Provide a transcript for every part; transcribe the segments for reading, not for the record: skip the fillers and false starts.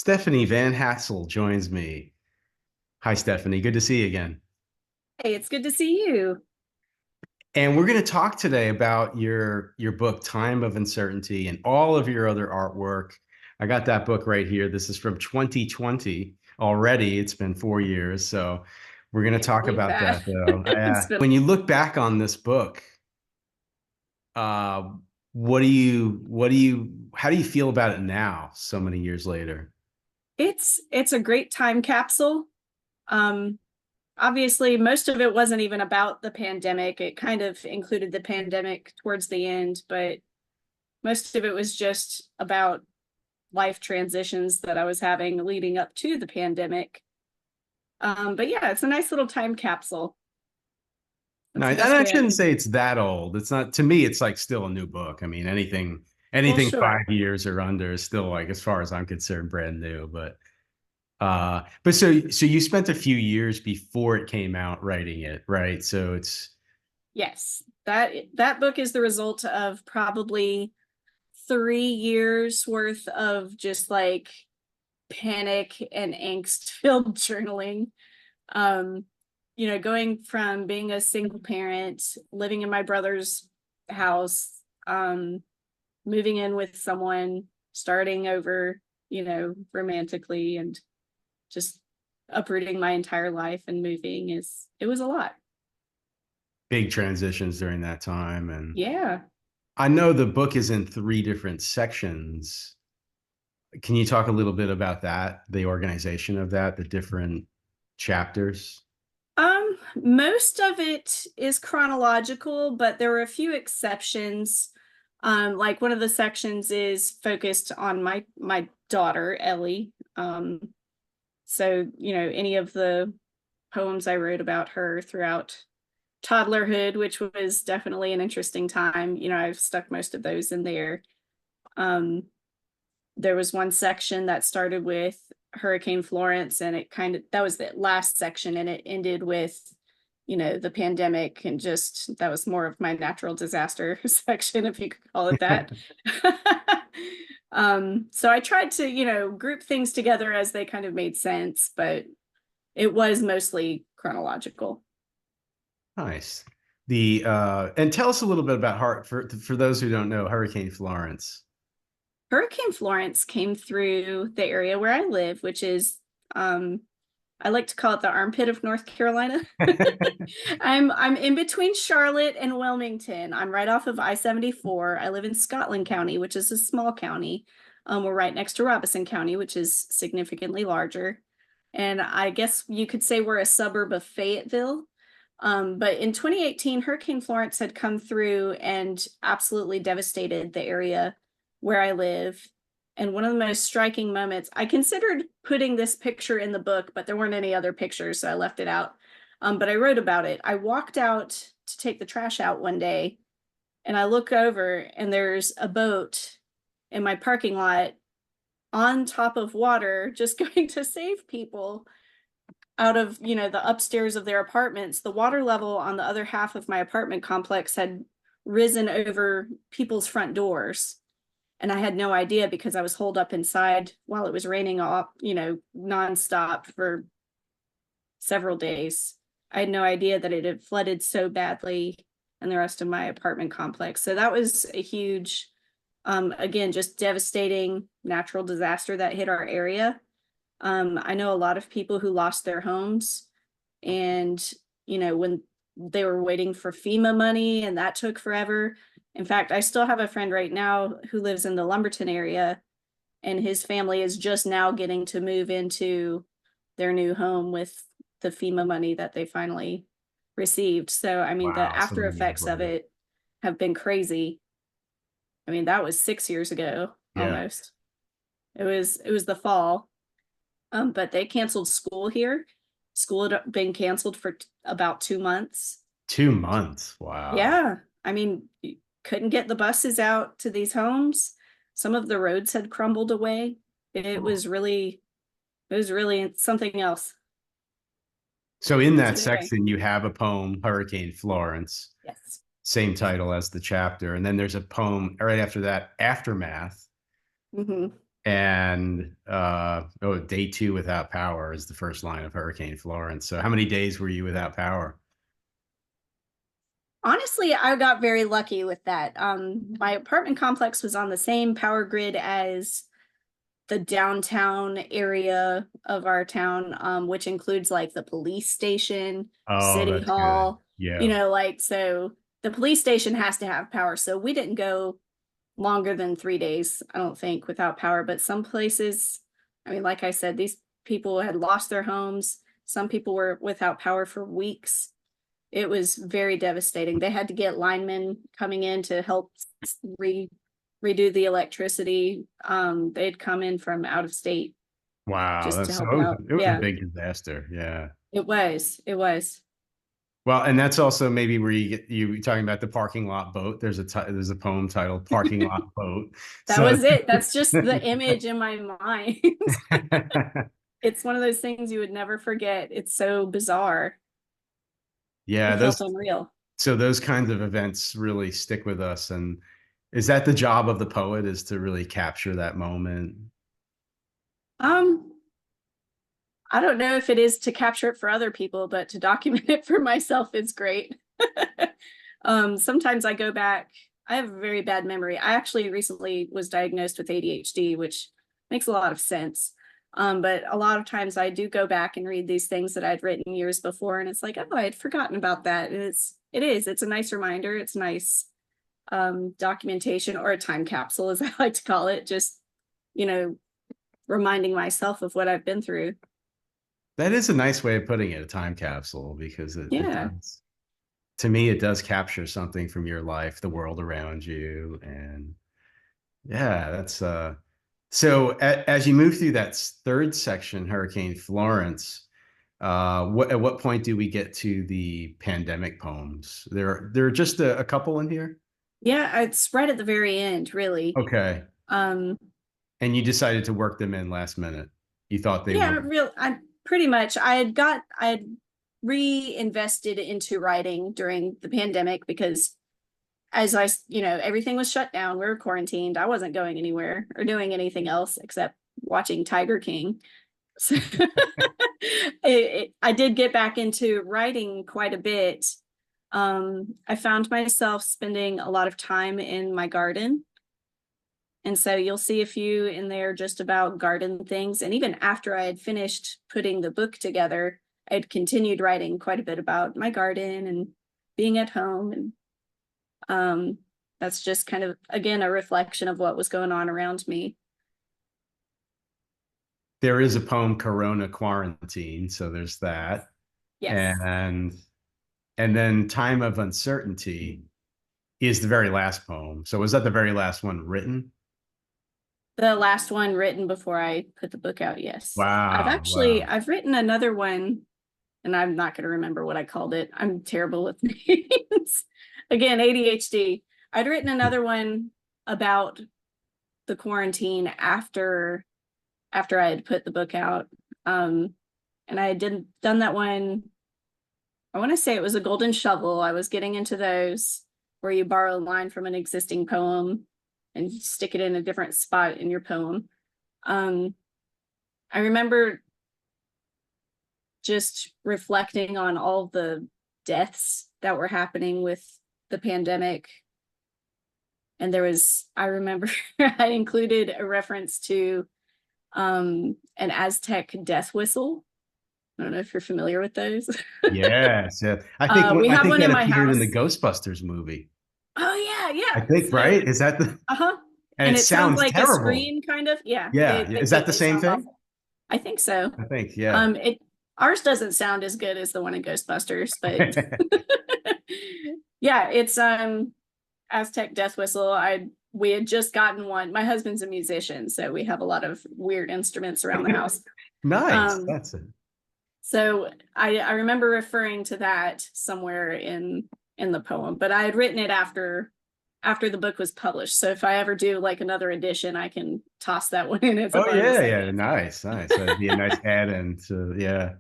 Stephanie Van Hassel joins me. Hi, Stephanie. Good to see you again. Hey, it's good to see you. And we're going to talk today about your book, Time of Uncertainty, and all of your other artwork. I got that book right here. This is from 2020 already. It's been 4 years. So we're going to It talk flew about that, fast. though. It's been, When you look back on this book, uh, how do you feel about it now, so many years later? it's a great time capsule. Um, Obviously, most of it wasn't even about the pandemic. It kind of included the pandemic towards the end, but most of it was just about life transitions that I was having leading up to the pandemic. But yeah, it's a nice little time capsule. No, That's the and best I way I shouldn't can. say it's that old. It's not, to me, it's like still a new book. I mean, Well, anything sure. 5 years or under is still, like, as far as I'm concerned, brand new. But so you spent a few years before it came out writing it, right? So it's Yes, that book is the result of probably 3 years worth of just like panic and angst filled journaling. Um, going from being a single parent, living in my brother's house, um, moving in with someone, starting over, romantically, and just uprooting my entire life and moving is it was a lot. big transitions during that time. And Yeah. I know the book is in three different sections. Can you talk a little bit about that, the organization of that, the different chapters? Most of it is chronological, but there were a few exceptions. Like one of the sections is focused on my daughter, Ellie. So, any of the poems I wrote about her throughout toddlerhood, which was definitely an interesting time, I've stuck most of those in there. Um, there was one section that started with Hurricane Florence, and it kind of that was the last section, and it ended with the pandemic, and just that was more of my natural disaster section, if you could call it that. So I tried to group things together as they kind of made sense, but it was mostly chronological. Nice. The and tell us a little bit about for those who don't know Hurricane Florence. Hurricane Florence came through the area where I live, which is I like to call it the armpit of North Carolina. I'm in between Charlotte and Wilmington. I'm right off of I-74. I live in Scotland County, which is a small county. We're right next to Robeson County, which is significantly larger. And I guess you could say we're a suburb of Fayetteville. But in 2018, Hurricane Florence had come through and absolutely devastated the area where I live. And one of the most striking moments, I considered putting this picture in the book, but there weren't any other pictures, so I left it out. But I wrote about it. I walked out to take the trash out one day, and I look over, and there's a boat in my parking lot on top of water, just going to save people out of the upstairs of their apartments. The water level on the other half of my apartment complex had risen over people's front doors, and I had no idea because I was holed up inside while it was raining off, nonstop for several days. I had no idea that it had flooded so badly in the rest of my apartment complex. So that was a huge, again, just devastating natural disaster that hit our area. I know a lot of people who lost their homes, and when they were waiting for FEMA money, and that took forever. In fact, I still have a friend right now who lives in the Lumberton area, and his family is just now getting to move into their new home with the FEMA money that they finally received. So, I mean, the Wow, so after many years effects of later. it have been crazy. I mean, that was 6 years ago Yeah. almost. It was the fall. But they canceled school here. School had been canceled for about 2 months. 2 months. Wow. Yeah, I mean, you couldn't get the buses out to these homes. Some of the roads had crumbled away. It Oh. was really, it was really something else. So in that So anyway, section, you have a poem, Hurricane Florence, yes. same title as the chapter. And then there's a poem right after that, Aftermath. Hmm. And day two without power is the first line of Hurricane Florence. So how many days were you without power? Honestly, I got very lucky with that. My apartment complex was on the same power grid as the downtown area of our town, which includes like the police station, Oh, city that's good. hall, Yeah. like, so the police station has to have power. So we didn't go longer than 3 days, I don't think, without power. But some places, I mean, like I said, these people had lost their homes. Some people were without power for weeks. It was very devastating. They had to get linemen coming in to help re redo the electricity. They'd come in from out of state Wow. just to That's so help out. it was a Yeah, big disaster. Yeah. it was. It was. Well, and that's also maybe where you talking about the parking lot boat. There's a poem titled "Parking Lot Boat." That So was it. That's just the image in my mind. It's one of those things you would never forget. It's so bizarre. yeah, It felt those unreal. so those kinds of events really stick with us. And is that the job of the poet, is to really capture that moment? Um, I don't know if it is to capture it for other people, but to document it for myself is great. Sometimes I go back. I have a very bad memory. I actually recently was diagnosed with ADHD, which makes a lot of sense. But a lot of times I do go back and read these things that I'd written years before, and it's like, oh, I had forgotten about that. And it's a nice reminder. It's nice documentation, or a time capsule, as I like to call it. Just, you know, reminding myself of what I've been through. That is a nice way of putting it, a time capsule, because it Yeah. does. To me, it does capture something from your life, the world around you, and yeah, that's so as you move through that third section, Hurricane Florence, at what point do we get to the pandemic poems? There are just a couple in here. Yeah, it's right at the very end, really. Okay. Um, And you decided to work them in last minute. You thought they yeah, would. real I pretty much I had reinvested into writing during the pandemic because as everything was shut down, we were quarantined. I wasn't going anywhere or doing anything else except watching Tiger King. So I did get back into writing quite a bit. I found myself spending a lot of time in my garden. And so you'll see a few in there just about garden things. And even after I had finished putting the book together, I'd continued writing quite a bit about my garden and being at home. And that's just kind of, again, a reflection of what was going on around me. There is a poem, Corona Quarantine, so there's that. Yes. And then Time of Uncertainty is the very last poem. So was that the very last one written? The last one written before I put the book out, yes. Wow, wow. I've written another one, and I'm not going to remember what I called it. I'm terrible with names. Again, ADHD. I'd written another one about the quarantine after I had put the book out. And I had done that one. I want to say it was a golden shovel. I was getting into those where you borrow a line from an existing poem and you stick it in a different spot in your poem. Um, I remember just reflecting on all the deaths that were happening with the pandemic. And I remember I included a reference to an Aztec death whistle. I don't know if you're familiar with those. Yes, yeah. We I have think one in that my appeared in the house. Ghostbusters movie. Oh yeah, I yeah. think, So, right? Is that the uh-huh. and And it it sounds sounds like a terrible. scream, kind of. Yeah, Yeah, yeah. they Is do. that the They same sound thing? awful. I think so. I think, yeah. It ours doesn't sound as good as the one in Ghostbusters, but yeah, it's Aztec death whistle. We had just gotten one. My husband's a musician, so we have a lot of weird instruments around the house. Nice. Um, That's it. so I remember referring to that somewhere in the poem, but I had written it after the book was published. So if I ever do like another edition, I can toss that one in as a Oh bonus, yeah, I yeah. guess. Nice, nice. That'd be a nice add-in to, yeah.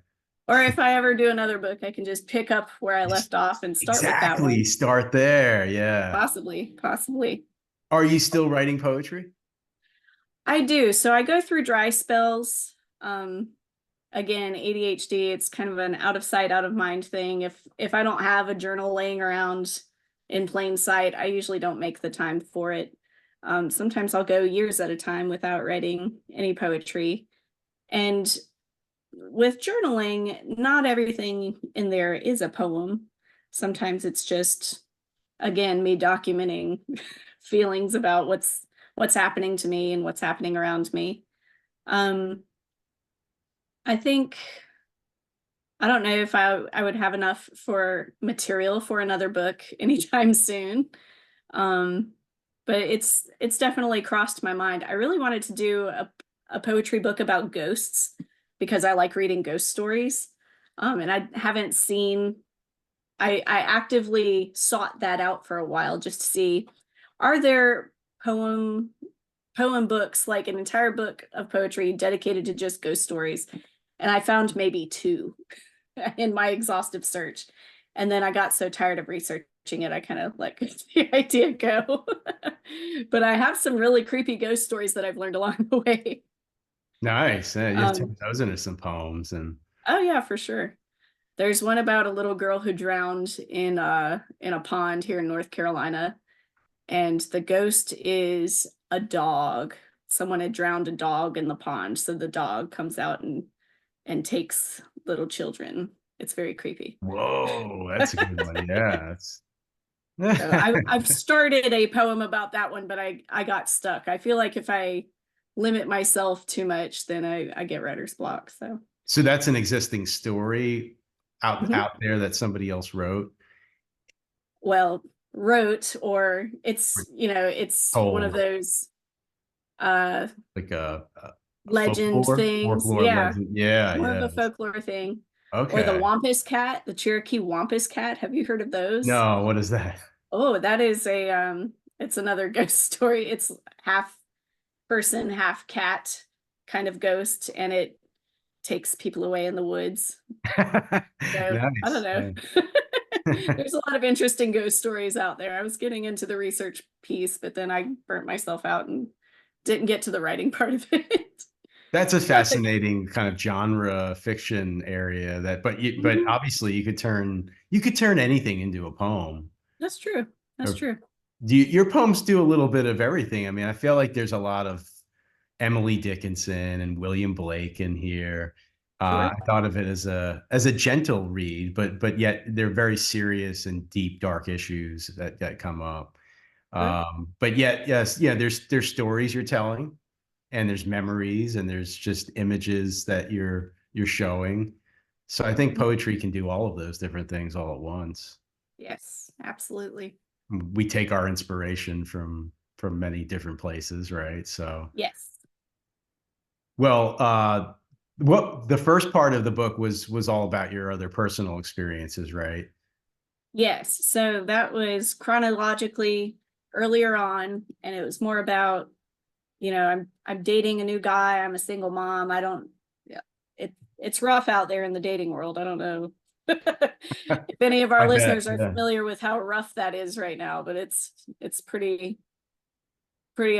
Or if I ever do another book, I can just pick up where I left off and start with that Exactly. one. Start there. Yeah. Possibly, possibly. Are you still writing poetry? I do. So I go through dry spells. Again, ADHD, it's kind of an out of sight, out of mind thing. If I don't have a journal laying around in plain sight, I usually don't make the time for it. Sometimes I'll go years at a time without writing any poetry. And with journaling, not everything in there is a poem. Sometimes it's just, again, me documenting feelings about what's happening to me and what's happening around me. Um, I think I don't know if I would have enough for material for another book anytime soon. Um, but it's definitely crossed my mind. I really wanted to do a poetry book about ghosts because I like reading ghost stories. And I haven't seen I actively sought that out for a while just to see, are there poem books, like an entire book of poetry dedicated to just ghost stories? And I found maybe two in my exhaustive search. And then I got so tired of researching it, I kind of let the idea go. But I have some really creepy ghost stories that I've learned along the way. Nice. Yeah, you've turned Um, those into some poems. And oh yeah, for sure. There's one about a little girl who drowned in a pond here in North Carolina, and the ghost is a dog. Someone had drowned a dog in the pond, so the dog comes out and takes little children. It's very creepy. whoa, that's a good one. Yeah, So that's I've started a poem about that one, but I got stuck. I feel like if I limit myself too much, then I get writer's block. So so that's an existing story mhm. out there that somebody else wrote Well, wrote, or or it's one of told, those uh like a legend things. folklore Yeah, legend. Yeah, more of yeah. a folklore thing. Or the Okay. Wampus cat, the Cherokee Wampus cat. Have you heard of those? No, what is that? Oh, that is a it's another ghost story. It's half person, half cat kind of ghost, and it takes people away in the woods. So I don't Nice. know. Nice. There's a lot of interesting ghost stories out there. I was getting into the research piece, but then I burnt myself out and didn't get to the writing part of it. That's a But fascinating kind of genre fiction area but mhm, obviously you could turn anything into a poem. that's true. That's Or true. your poems do a little bit of everything. I mean, I feel like there's a lot of Emily Dickinson and William Blake in here. Sure. I thought of it as a gentle read, but yet they're very serious and deep, dark issues that come up. Sure. But yet, yes, yeah, there's stories you're telling, and there's memories, and there's just images that you're showing. So I think poetry can do all of those different things all at once. Yes, absolutely. We take our inspiration from many different places, right? So Yes. well, what the first part of the book was all about your other personal experiences, right? Yes. So that was chronologically earlier on, and it was more about, I'm dating a new guy, I'm a single mom. I don't Yeah, it's rough out there in the dating world. I don't know if any of our I bet. listeners are Yeah. familiar with how rough that is right now, but it's pretty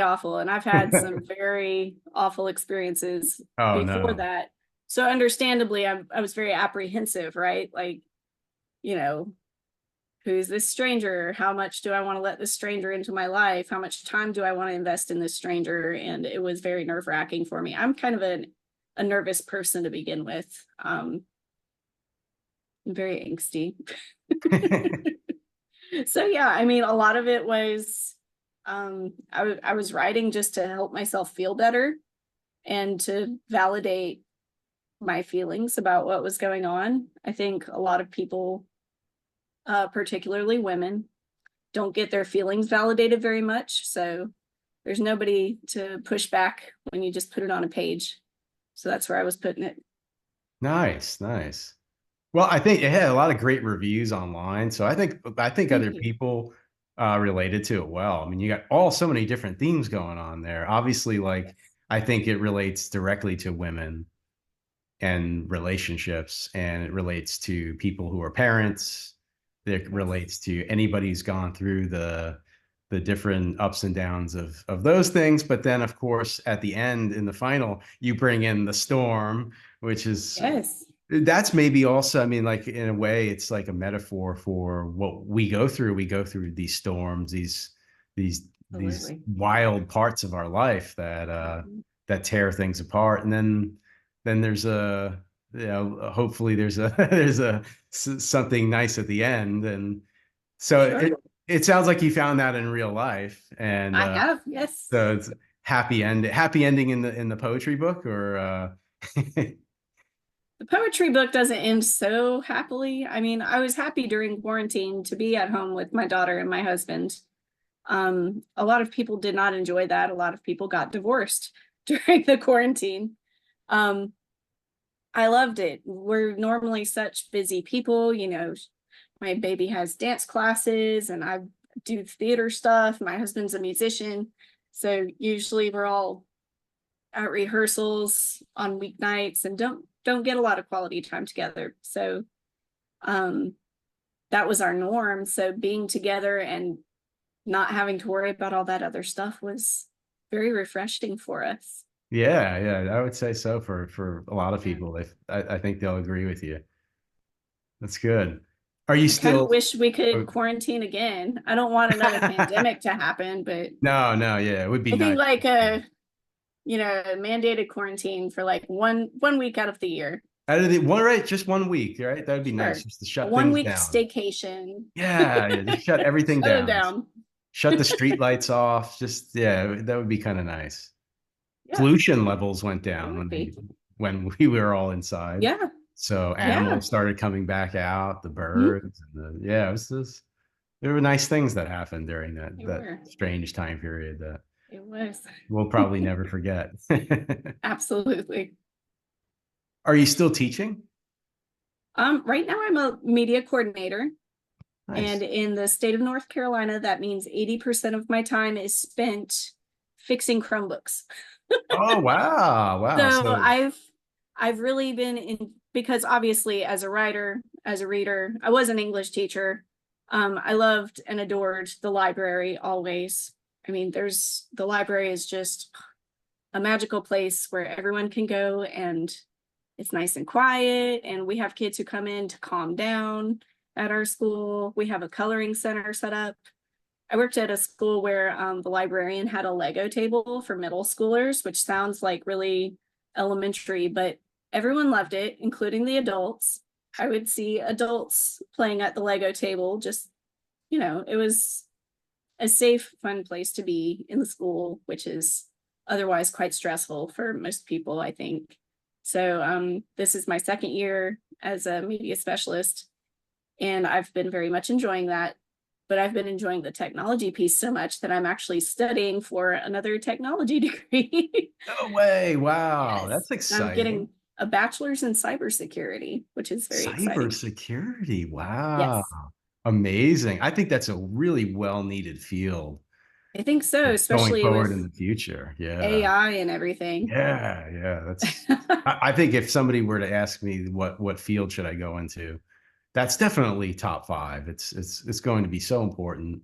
awful. And I've had some very awful experiences Oh before no. that. So understandably, I was very apprehensive, right? Like, you know, who's this stranger? How much do I want to let this stranger into my life? How much time do I want to invest in this stranger? And it was very nerve-wracking for me. I'm kind of a nervous person to begin with. I'm very angsty. So yeah, I mean, a lot of it was I was writing just to help myself feel better and to validate my feelings about what was going on. I think a lot of people, particularly women, don't get their feelings validated very much. So there's nobody to push back when you just put it on a page. So that's where I was putting it. Nice, nice. Well, I think it had a lot of great reviews online, so I think Thank other you. people related to it well. I mean, you got so many different themes going on there. Obviously, like Yes. I think it relates directly to women and relationships, and it relates to people who are parents. It Yes. relates to anybody who's gone through the the different ups and downs of those things. But then, of course, at the end, in the final, you bring in the storm, which is Yes, that's maybe also, I mean, like in a way, it's like a metaphor for what we go through. We go through these storms, these absolutely. wild parts of our life Mhm. that tear things apart. And then there's a, you know, hopefully there's a there's a something nice at the end. And For so sure. it sounds like you found that in real life. And I have, yes. so it's happy ending in the poetry book, or The poetry book doesn't end so happily. I mean, I was happy during quarantine to be at home with my daughter and my husband. A lot of people did not enjoy that. A lot of people got divorced during the quarantine. Um, I loved it. We're normally such busy people, you know. My baby has dance classes and I do theater stuff. My husband's a musician. So usually we're all at rehearsals on weeknights and don't get a lot of quality time together. So um that was our norm. So being together and not having to worry about all that other stuff was very refreshing for us. yeah, yeah, I would say so for a lot of Yeah. people. If I think they'll agree with you. That's good. Are you I kind of still? wish we could Oh, quarantine again. I don't want another pandemic to happen, but no, no, yeah, it would be I think nice. like a mandated quarantine for like one week out of the year. Out of the one, right? Just 1 week, right? That would be nice, Sure. just to A shut one things week down. staycation. Yeah, yeah, just shut everything Shut it down. down. Shut the street lights off. Just yeah, that would be kind of nice. Yeah, Pollution levels went it down would be. when we were all inside. Yeah, So yeah. animals started coming back out, the Mhm. birds, and yeah, it was just there were nice things that happened during They that were. strange time period that It was. we'll probably never forget. Absolutely. Are you still teaching? Right now I'm a media coordinator, and Nice. in the state of North Carolina, that means 80% of my time is spent fixing Chromebooks. Oh, wow. Wow. So So, I've really been in, because obviously as a writer, as a reader, I was an English teacher. I loved and adored the library always. I mean, the library is just a magical place where everyone can go and it's nice and quiet. And we have kids who come in to calm down at our school. We have a coloring center set up. I worked at a school where the librarian had a Lego table for middle schoolers, which sounds like really elementary, but everyone loved it, including the adults. I would see adults playing at the Lego table. Just, it was a safe, fun place to be in the school, which is otherwise quite stressful for most people, I think. So this is my second year as a media specialist, and I've been very much enjoying that. But I've been enjoying the technology piece so much that I'm actually studying for another technology degree. no way. Wow. Yes. That's I'm exciting. getting a bachelor's in cybersecurity, which is very exciting. Cybersecurity. Wow. Yes, Amazing. I think that's a really well needed field I think so, going especially forward with in the future. Yeah. AI and everything. Yeah. Yeah. I think if somebody were to ask me what field should I go into, that's definitely top five. It's going to be so important.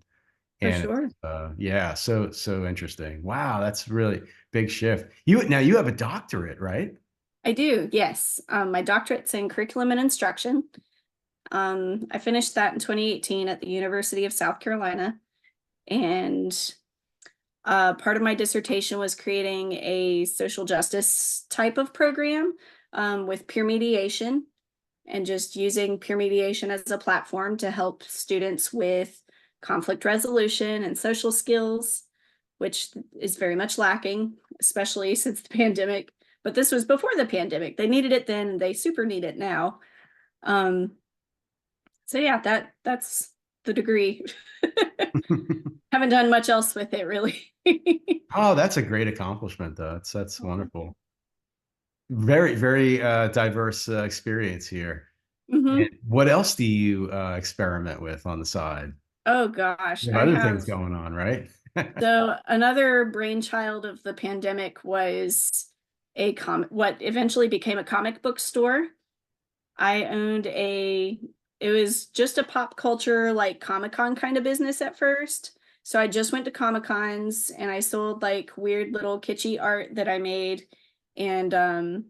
For And sure. yeah, so interesting. Wow, that's really big shift. You have a doctorate, right? I do, yes. My doctorate's in curriculum and instruction. I finished that in 2018 at the University of South Carolina. And part of my dissertation was creating a social justice type of program with peer mediation and just using peer mediation as a platform to help students with conflict resolution and social skills, which is very much lacking, especially since the pandemic. But this was before the pandemic. They needed it then, they super need it now. Um, so yeah, that's the degree. Haven't done much else with it really. Oh, that's a great accomplishment, though. That's Oh, thank you. wonderful. Very, very diverse experience here. And Mhm. what else do you experiment with on the side? Oh gosh, You have I other have. things going on, right? So another brainchild of the pandemic was what eventually became a comic book store. I owned it was just a pop culture like Comic-Con kind of business at first. So I just went to Comic Cons and I sold like weird little kitschy art that I made. And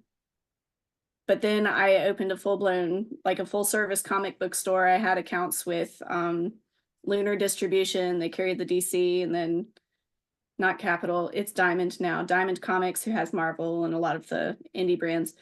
but then I opened a full-blown, like a full service comic book store. I had accounts with Lunar Distribution, they carried the DC, and then not Capital, it's Diamond now. Diamond Comics, who has Marvel and a lot of the indie brands.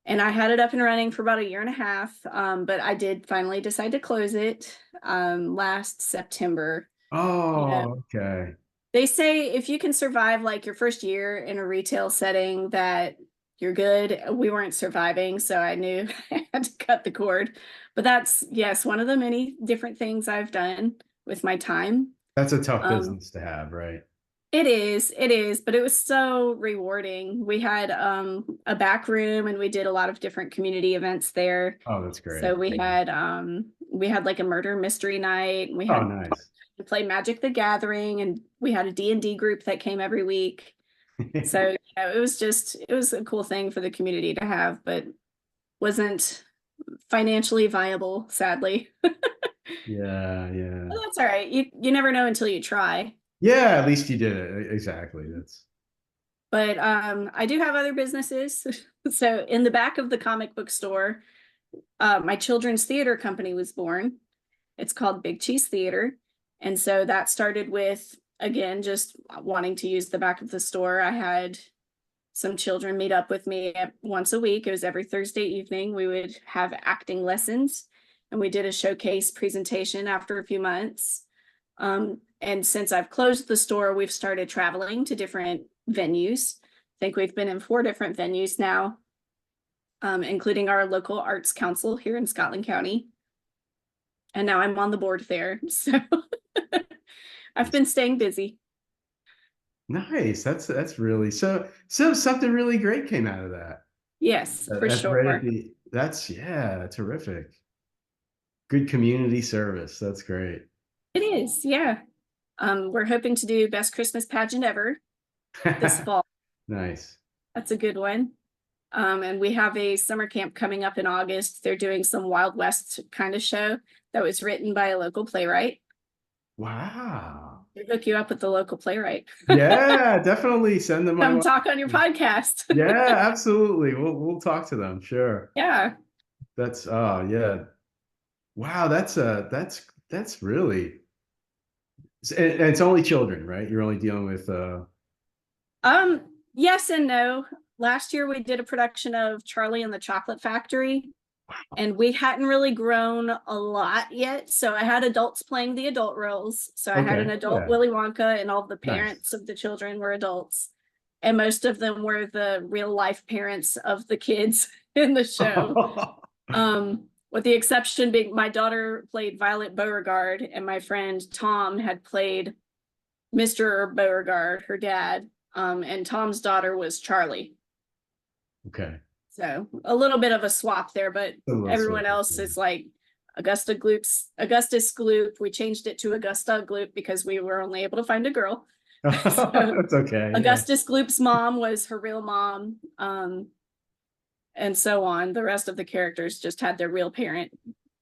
And I had it up and running for about a year and a half, but I did finally decide to close it last September. You know, Oh, okay. they say if you can survive like your first year in a retail setting, that you're good. We weren't surviving, so I knew I had to cut the cord. But that's, yes, one of the many different things I've done with my time. That's a tough Um, business to have, right? it is, but it was so rewarding. We had a back room and we did a lot of different community events there. Oh, that's So great. we had like a murder mystery night, and we Oh, had nice. to play Magic the Gathering, and we had a D&D group that came every week. So it was a cool thing for the community to have, but wasn't financially viable, sadly. Yeah, yeah. Well, that's all right. You never know until you try. Yeah, at least you did it. Exactly. That's But I do have other businesses. So in the back of the comic book store, my children's theater company was born. It's called Big Cheese Theater. And so that started with, again, just wanting to use the back of the store. I had some children meet up with me once a week. It was every Thursday evening. We would have acting lessons, and we did a showcase presentation after a few months. And since I've closed the store, we've started traveling to different venues. I think we've been in 4 different venues now, including our local arts council here in Scotland County. And now I'm on the board there. So I've been staying busy. nice. That's really so something really great came out of that. Yes, for That's right at sure. the that's yeah, terrific. Good community service. That's great. It is, yeah. We're hoping to do Best Christmas Pageant Ever this fall. Nice. That's a good one. And we have a summer camp coming up in August. They're doing some Wild West kind of show that was written by a local playwright. Wow. They hook you up with the local playwright. Yeah, definitely send them my Come way. talk on your podcast. Yeah, absolutely. We'll talk to them. Sure. Yeah. That's oh yeah. Wow, that's really and it's only children, right? You're only dealing with Um, yes and no. Last year we did a production of Charlie and the Chocolate Factory, and we hadn't really grown a lot yet. So I had adults playing the adult roles. So I had an okay, adult yeah. Willy Wonka, and all the Nice. parents of the children were adults. And most of them were the real life parents of the kids in the show. With the exception being my daughter played Violet Beauregard, and my friend Tom had played Mr. Beauregard, her dad. And Tom's daughter was Charlie. Okay. So a little bit of a swap there, but A little everyone switch. else is like Augustus Gloop. We changed it to Augusta Gloop because we were only able to find a girl. So That's okay. Yeah. Augustus Gloop's mom was her real mom. And so on. The rest of the characters just had their real parent,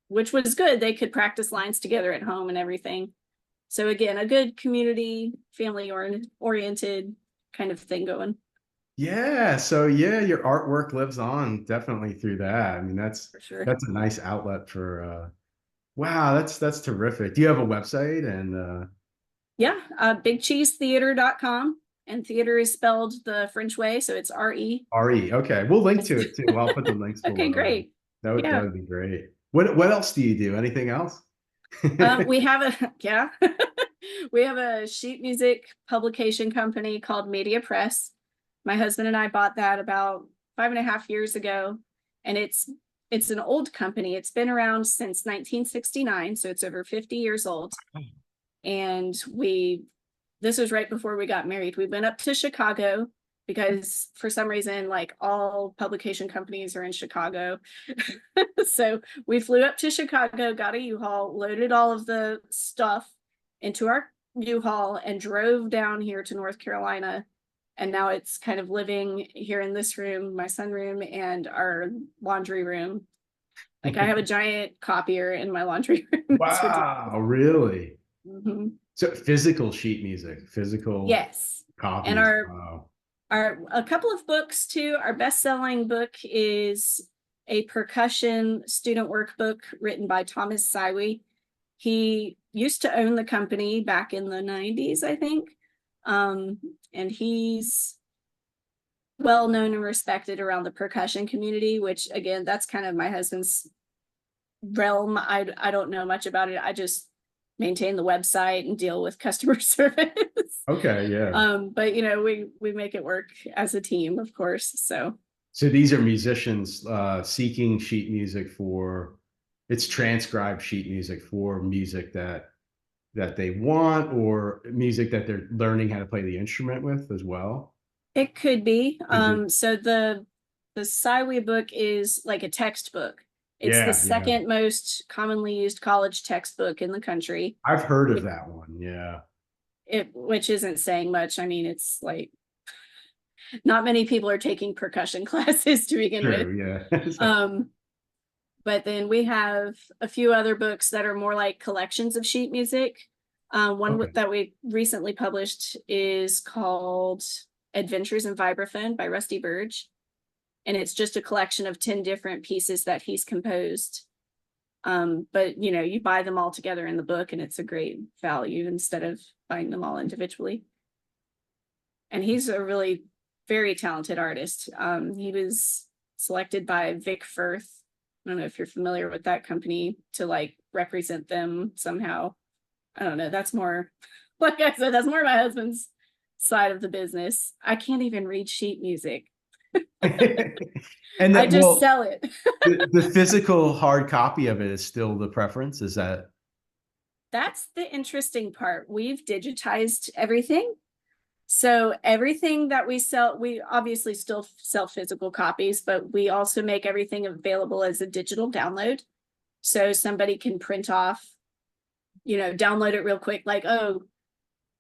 which was good. They could practice lines together at home and everything. So again, a good community, family oriented kind of thing going. Yeah. So yeah, your artwork lives on definitely through that. I mean, For sure. that's a nice outlet for wow, that's terrific. Do you have a website and Yeah, bigcheesetheater.com. And theater is spelled the French way, so it's RE. RE? Okay. We'll link to it too. I'll put the links Okay, below. great. That Yeah. would be great. What else do you do? Anything else? We have a yeah. We have a sheet music publication company called Media Press. My husband and I bought that about 5.5 years ago, and it's an old company. It's been around since 1969, so it's over 50 years old. And this was right before we got married. We went up to Chicago because for some reason, like all publication companies are in Chicago. So we flew up to Chicago, got a U-Haul, loaded all of the stuff into our U-Haul, and drove down here to North Carolina. And now it's kind of living here in this room, my sunroom, and our laundry room. Like I have a giant copier in my laundry room. Wow, really? Mm-hmm. So physical sheet music, physical Yes. And copies. Wow. our a couple of books too. Our best-selling book is a percussion student workbook written by Thomas Siwi. He used to own the company back in the 90s, I think. Um, and he's well known and respected around the percussion community, which again, that's kind of my husband's realm. I don't know much about it. I just maintain the website and deal with customer service. Okay, yeah. But you know, we make it work as a team, of course. So So these are musicians seeking sheet music for it's transcribed sheet music for music that they want or music that they're learning how to play the instrument with as well. it could be. Could be. So the Siwi book is like a textbook. It's the Yeah, yeah. second most commonly used college textbook in the country. I've heard of that one. Yeah. Which isn't saying much. I mean, it's like not many people are taking percussion classes to begin with. True, yeah. But then we have a few other books that are more like collections of sheet music. One Okay. that we recently published is called Adventures in Vibraphone by Rusty Burge. And it's just a collection of 10 different pieces that he's composed. But you know, you buy them all together in the book and it's a great value instead of buying them all individually. And he's a really very talented artist. He was selected by Vic Firth. I don't know if you're familiar with that company to like represent them somehow. I don't know. That's more, like I said, that's more my husband's side of the business. I can't even read sheet music. And I that just well, sell it. the physical hard copy of it is still the preference. Is that That's the interesting part. We've digitized everything. So everything that we sell, we obviously still sell physical copies, but we also make everything available as a digital download. So somebody can print off, you know, download it real quick, like, oh,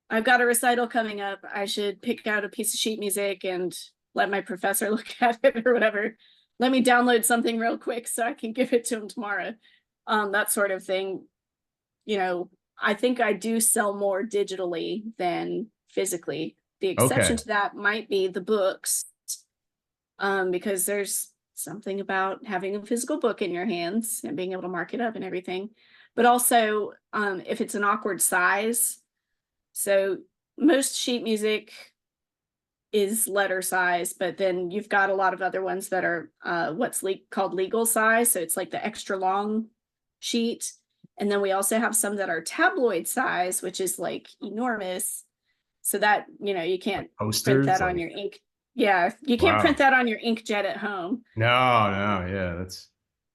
I've got a recital coming up. I should pick out a piece of sheet music and let my professor look at it or whatever. Let me download something real quick so I can give it to him tomorrow. That sort of thing. You know, I think I do sell more digitally than physically. The exception okay? to that might be the books, because there's something about having a physical book in your hands and being able to mark it up and everything. But also, if it's an awkward size, so most sheet music is letter size, but then you've got a lot of other ones that are what's called legal size. So it's like the extra long sheet. And then we also have some that are tabloid size, which is like enormous. So that, you know, you can't print Posters, that on like your ink. Yeah, you can't print wow. that on your inkjet at home. No, no, yeah, that's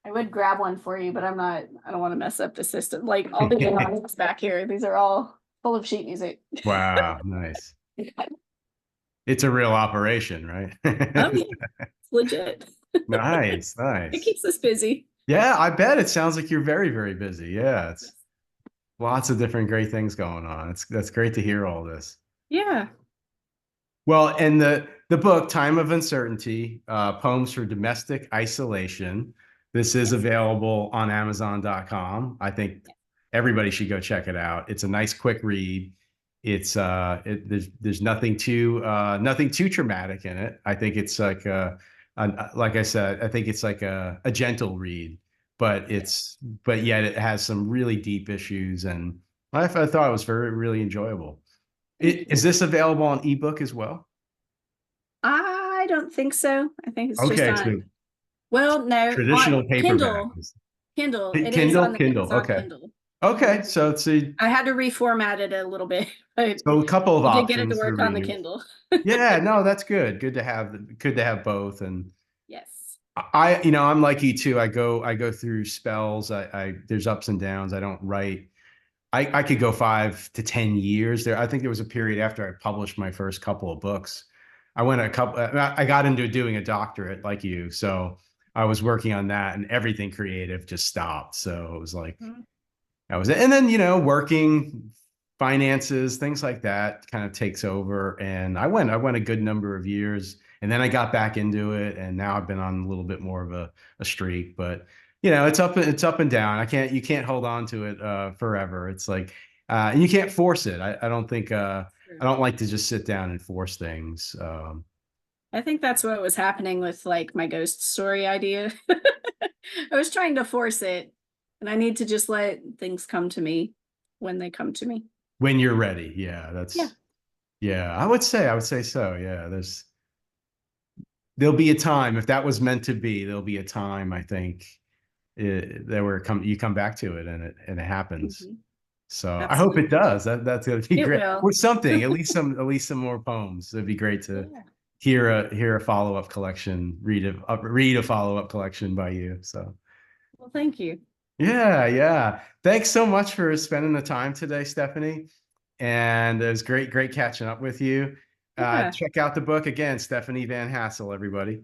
I would grab one for you, but I don't want to mess up the system. Like all the electronics back here, these are all full of sheet music. wow, nice. It's a real operation, right? Oh yeah, it's legit. Nice, It nice. keeps us busy. Yeah, I bet it sounds like you're very, very busy. Yeah, it's Yes. lots of different great things going on. It's that's great to hear all this. Yeah. Well, and the book Time of Uncertainty, Poems for Domestic Isolation. This is Yes. available on Amazon.com. I think everybody should go check it out. It's a nice quick read. There's nothing too traumatic in it. I think it's like like I said, I think it's like a gentle read, but Yeah. but yet it has some really deep issues, and I thought it was very really enjoyable. Thank you. Is this available on ebook as well? I don't think so. I think it's just Okay, on, so well, no, on traditional paperback Kindle. is Kindle. It is on Kindle, the Kindle. Amazon Okay. Kindle. Okay, so it's I had to reformat it a little bit, but so a couple of we did get it to options to work on the read. Kindle. Yeah, no, that's good. Good to have both. And Yes. I'm like you too. I go through spells. I there's ups and downs. I don't write. I could go 5 to 10 years there. I think there was a period after I published my first couple of books. I got into doing a doctorate like you. So I was working on that and everything creative just stopped. So it was like, Mhm. that was it. And then, working, finances, things like that kind of takes over. And I went a good number of years and then I got back into it. And now I've been on a little bit more of a streak, but it's up and down. You can't hold on to it forever. It's like, And you can't force it. I don't think I True. don't like to just sit down and force things. I think that's what was happening with like my ghost story idea. I was trying to force it, and I need to just let things come to me when they come to me. When you're ready. Yeah, Yeah. yeah, I would say so. Yeah, there'll be a time if that was meant to be, there'll be a time I think that where you come back to it and it happens. Mhm. So I hope it Absolutely. does. That's gonna be It great. will. Or something, at least some more poems. It'd be great to Yeah. hear a follow-up collection, read a follow-up collection by you. So Well, thank you. yeah, yeah. Thanks so much for spending the time today, Stephanie. And it was great catching up with you. Yeah. Check out the book again, Stephanie Van Hassel, everybody.